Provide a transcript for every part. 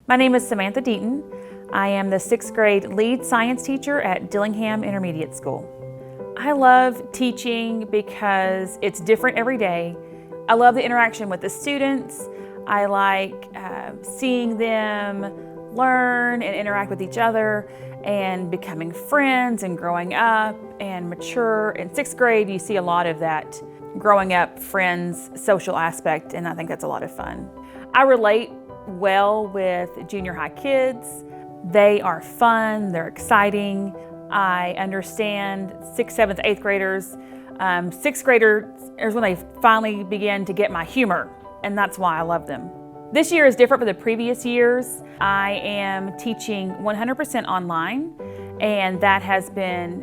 My name is Samantha Deaton. I am the 6th grade lead science teacher at Dillingham Intermediate School. I love teaching because it's different every day. I love the interaction with the students. I like seeing them learn and interact with each other and becoming friends and growing up and mature. In 6th grade, you see a lot of that growing up, friends, social aspect, and I think that's a lot of fun. I relate well with junior high kids. They are fun, they're exciting. I understand 6th, 7th, 8th graders. 6th graders is when they finally begin to get my humor, and that's why I love them. This year is different from the previous years. I am teaching 100% online, and that has been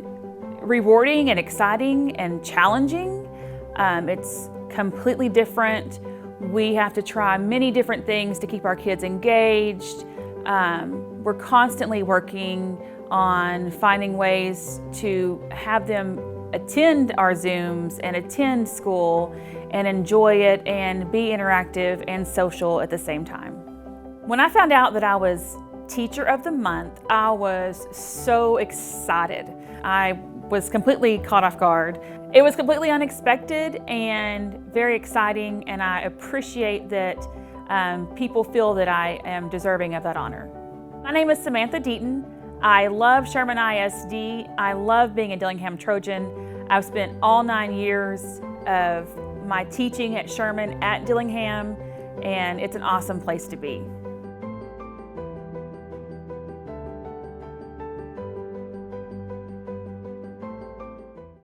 rewarding and exciting and challenging. It's completely different. We have to try many different things to keep our kids engaged. We're constantly working on finding ways to have them attend our Zooms and attend school and enjoy it and be interactive and social at the same time. When I found out that I was Teacher of the Month, I was so excited. I was completely caught off guard. It was completely unexpected and very exciting, and I appreciate that people feel that I am deserving of that honor. My name is Samantha Deaton. I love Sherman ISD. I love being a Dillingham Trojan. I've spent all 9 years of my teaching at Sherman at Dillingham, and it's an awesome place to be.